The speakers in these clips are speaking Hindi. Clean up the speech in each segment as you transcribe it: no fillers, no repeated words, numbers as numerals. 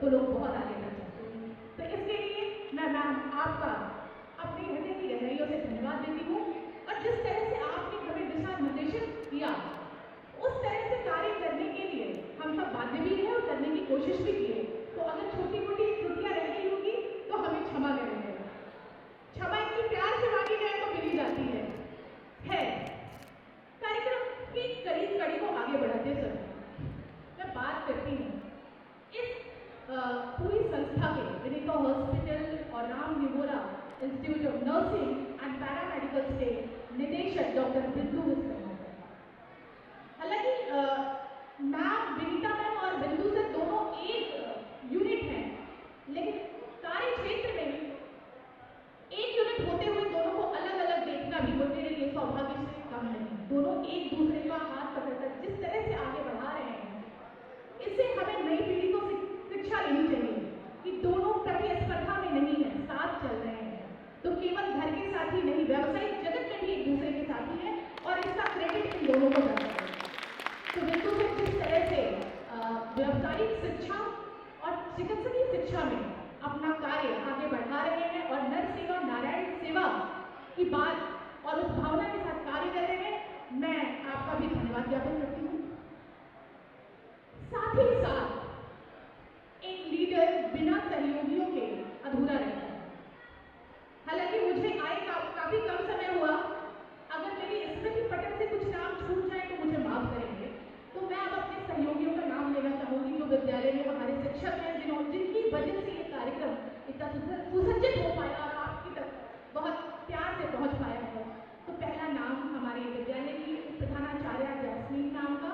तो लोग बहुत आगे बढ़ सकते हैं। तो इसके लिए मैं मैम आपका अपने हृदय की गहराइयों से धन्यवाद देती हूँ। और जिस तरह से आपने हमें दिशा निर्देशित किया, उस तरह से कार्य करने के लिए हम सब बाध्य भी रहे और करने की कोशिश भी की है। तो अगर छोटी मोटी त्रुटियां रह गई होगी तो हमें क्षमा करेंगे। क्षमा इतनी प्यार से मांगी जाए तो मिली जाती है। कार्यक्रम की कड़ी को आगे बढ़ाते समय मैं बात करती हूँ इस पूरी संस्था के विनीता हॉस्पिटल और Ram Nivora institute of nursing and paramedical के निदेशक डॉक्टर बिंदु विश्वनाथ। हालांकि मैम विनीता मैम और बिंदु से दोनों एक यूनिट हैं, लेकिन कार्य क्षेत्र में एक यूनिट होते हुए दोनों को अलग अलग देखना भी मेरे लिए सौभाग्य से कम नहीं। दोनों एक दूसरे का हाथ पकड़कर जिस तरह से आगे बढ़ा रहे हैं, इससे हमें नई पीढ़ी को शिक्षा लेनी चाहिए कि दोनों प्रतिस्पर्धा में नहीं है, साथ चल रहे हैं। तो केवल घर के साथ ही नहीं, व्यावसायिक जगत में भी एक दूसरे के साथी है और इसका क्रेडिट इन दोनों को जाता है। तो बिल्कुल से जिस तरह से व्यावसायिक शिक्षा और चिकित्सकीय शिक्षा में अपना कार्य आगे बढ़ा रहे हैं और नर सेवा नारायण सेवा की बात और उस भावना के साथ कार्य कर रहे हैं, मैं आपका भी धन्यवाद ज्ञापन करती हूँ। साथ ही साथ एक लीडर बिना सहयोगियों के अधूरा रहता है। हालांकि मुझे आए काफी कम समय हुआ, अगर मेरी स्मृति पटल से कुछ नाम छूट जाए तो मुझे माफ करेंगे। तो मैं अब अपने सहयोगियों का नाम लेना चाहूंगी जो विद्यालय में हमारे शिक्षक हैं, जिनकी वजह से ये कार्यक्रम इतना सुसज्जित हो पाया और आपकी तक बहुत प्यार से पहुंच पाया है। तो पहला नाम हमारे विद्यालय की प्रधानाचार्य जैस्मीन नाम का,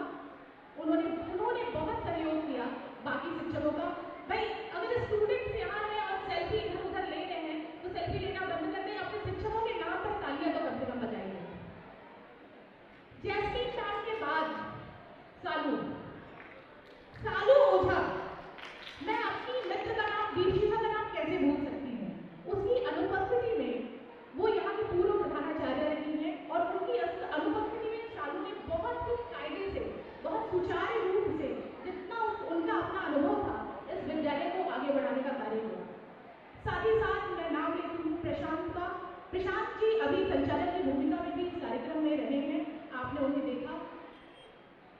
उन्होंने बहुत सहयोग किया बाकी शिक्षकों का। भाई अगर स्टूडेंट्स यहाँ हैं और सेल्फी इधर उधर ले रहे हैं तो सेल्फी लेना बंद कर दें, अपने शिक्षकों के नाम पर तालियां तो कम से कम बजाइए। जैस्मीन नाम के बाद सालू ओझा, मैं अपनी मित्र का नाम दीक्षिता का नाम कैसे भूल सकती हूँ। उसकी अनुपस्थिति में वो यहाँ की पूर्व प्रधानाचार्य रही हैं और उनकी अनुपस्थिति में सालू ने बहुत ही कायदे से, बहुत सुचारू रूप से जितना उनका अपना अनुभव था इस विद्यालय को आगे बढ़ाने का कार्य किया। साथ ही साथ मैं नाम लेती हूँ प्रशांत का। प्रशांत जी अभी संचालक की भूमिका में भी इस कार्यक्रम में रहे हैं, आपने उन्हें देखा।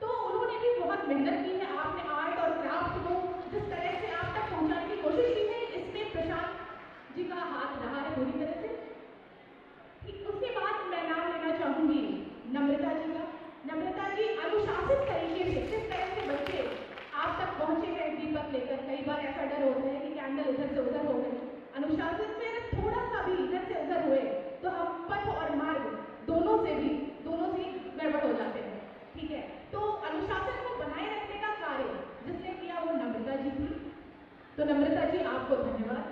तो उन्होंने भी बहुत मेहनत की है। आपने आर्ट और क्राफ्ट को जिस तरह से आप तक पहुंचाने की कोशिश की है, इसमें प्रशांत जी का हाथ रहा है पूरी तरह से। उसके बाद मैं नाम लेना चाहूंगी नम्रता जी का। नम्रता जी अनुशासित तरीके से जिस तरह से बच्चे आप तक पहुंचे हैं दीपक लेकर, कई बार ऐसा डर होता है कि कैंडल इधर से उधर हो गए। अनुशासित में अगर थोड़ा सा भी इधर से उधर हुए तो हम पथ और मार्ग दोनों से गड़बड़ हो जाते हैं। ठीक है, तो अनुशासन को बनाए रखने का कार्य जिसने किया वो नम्रता जी थी। तो नम्रता जी आपको धन्यवाद।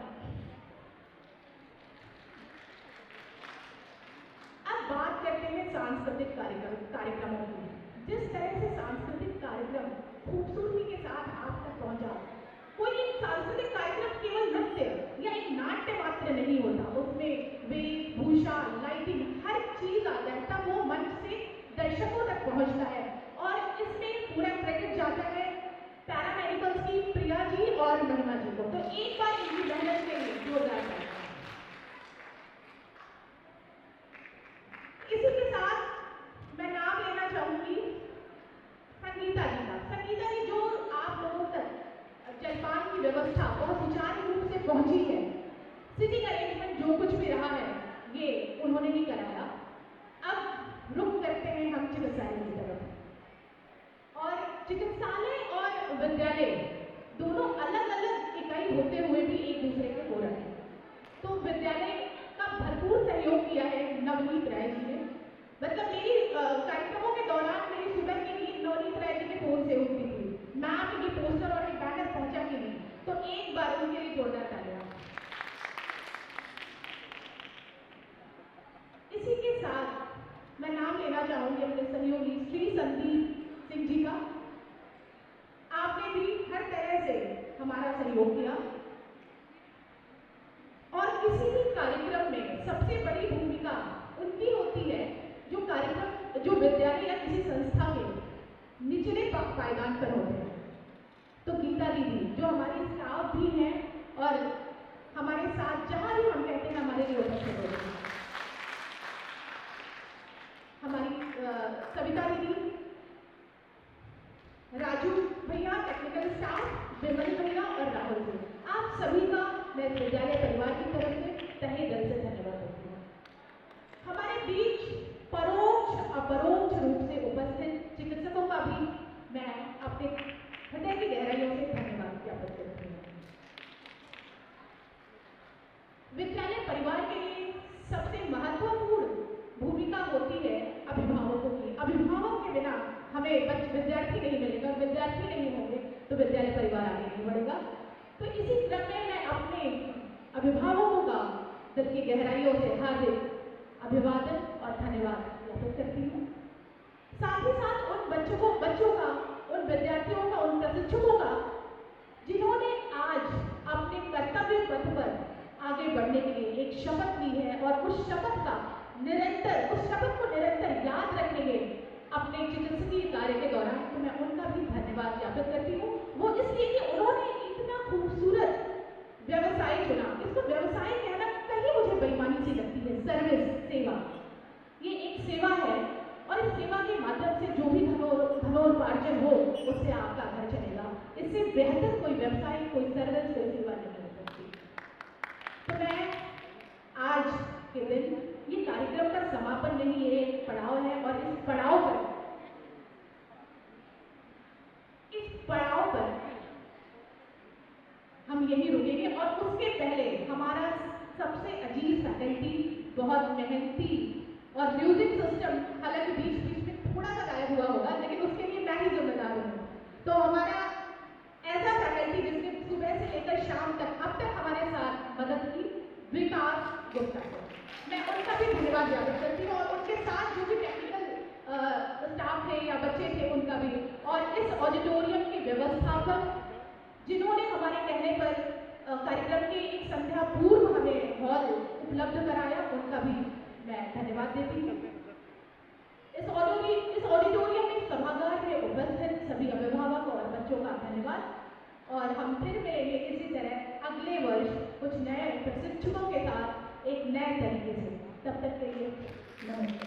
अब बात करते हैं सांस्कृतिक कार्यक्रमों की। जिस तरह से सांस्कृतिक कार्यक्रम खूबसूरती के साथ आप तक पहुंचा। कोई एक सांस्कृतिक कार्यक्रम केवल नृत्य या एक नाट्य मात्र नहीं होता, उसमें वेशभूषा, लाइटिंग, हर चीज आता है, तब वो मंच से दर्शकों तक पहुंचता है। और इसमें पूरा क्रेडिट जाता है पैरामेडिकल्स की प्रिया जी और महिमा जी को। तो एक बार इनकी मेहनत के लिए जोरदार तालियां। इसी के साथ मैं नाम लेना चाहूंगी संगीता जी का। संगीता जी जो आप लोगों तक जलपान की व्यवस्था बहुत सुचारू रूप से पहुंची है, सिटिंग अरेंजमेंट जो कुछ भी रहा है ये उन्होंने ही कराया। अब रुक करते हैं हम चिकित्सालय की तरफ। और चिकित्सालय और विद्यालय दोनों अलग अलग इकाई होते हुए भी एक दूसरे के पूरक हैं। तो विद्यालय का भरपूर सहयोग किया है नवनीत राय जी ने। मतलब मेरी कार्यक्रमों के दौरान मेरी सुबह की नींद नवनीत राय जी के फोन से उठती थी। मैम ये पोस्टर और एक बैनर पहुंचा कि नहीं, तो एक बार उनके लिए जोरदार तालियां। इसी के साथ मैं नाम लेना चाहूंगी अपने सहयोगी श्री संदीप सिंह जी का। आपने भी हर तरह से हमारा सहयोग किया और किसी भी कार्यक्रम में सबसे बड़ी भूमिका उनकी होती है जो विद्यालय या किसी संस्था के निचले पायदान पर होते हैं। तो गीता दीदी जो हमारी स्टाफ और हमारे साथ जहाँ भी हम कहते हैं हमारे लिए उपस्थित होते हैं। हमारी सविता दीदी, राजू भैया, टेक्निकल स्टाफ, विमल भैया और राहुल जी, आप सभी का मैं विद्यालय परिवार की तरफ से तहे दिल से धन्यवाद देती हूँ। हमारे बीच परोक्ष अपरोक्ष रूप से उपस्थित चिकित्सकों का भी मैं अपने हृदय की गहराइयों से धन्यवाद ज्ञापित करती हूँ। विद्यालय परिवार के लिए सबसे महत्वपूर्ण भूमिका होती है अभिभावकों की। अभिभावक के बिना हमें विद्यार्थी नहीं मिलेगा, विद्यार्थी नहीं होंगे तो विद्यालय परिवार आगे नहीं बढ़ेगा। तो इसी क्रम में मैं अपने अभिभावकों का दिल की गहराइयों से हार्दिक अभिवादन और धन्यवाद ज्ञापित करती हूँ। साथ ही साथ उन बच्चों का, उन विद्यार्थियों का, उन प्रशिक्षकों का जिन्होंने आज अपने कर्तव्य पथ पर आगे बढ़ने के लिए एक शपथ ली है और उस शपथ को निरंतर याद रखेंगे अपने चिकित्सकीय कार्य के दौरान, तो मैं उनका भी धन्यवाद ज्ञापित करती हूँ। वो इसलिए कि उन्होंने इतना खूबसूरत व्यवसाय चुना। इसको व्यवसाय कहना कहीं मुझे बेईमानी सी लगती है। सर्विस, सेवा, ये एक सेवा है और इस सेवा के माध्यम से जो भी धनोपार्जन हो उससे आपका घर चलेगा। इससे बेहतर कोई व्यवसाय, कोई सर्विस, कोई सेवा नहीं हो सकती। तो मैं आज के दिन ये कार्यक्रम का समापन नहीं, ये एक पड़ाव है और इस पड़ाव पर हम यही रुकेंगे। और उसके पहले हमारा सबसे अजीज फैकल्टी, बहुत मेहनती और म्यूजिक सिस्टम हालांकि बीच में थोड़ा सा गायब हुआ होगा, लेकिन उसके लिए मैं ही जिम्मेदार हूँ। तो हमारा ऐसा फैकल्टी जिसने सुबह से लेकर शाम तक अब तक हमारे साथ मदद की, विकास गुप्ता को मैं उनका भी धन्यवाद ज्ञापित करती हूँ और उनके साथ जो भी टेक्निकल स्टाफ थे या बच्चे थे उनका भी, और इस ऑडिटोरियम के व्यवस्थापक जिन्होंने हमारे कहने पर कार्यक्रम के एक संध्या पूर्व हमें हॉल उपलब्ध कराया, उनका भी मैं धन्यवाद देती हूँ। इस ऑडिटोरियम में सभागार में उपस्थित सभी अभिभावक और बच्चों का धन्यवाद। और हम फिर मिलेंगे इसी तरह अगले वर्ष कुछ नए प्रशिक्षकों के साथ एक नए तरीके से। तब तक के लिए नमस्कार।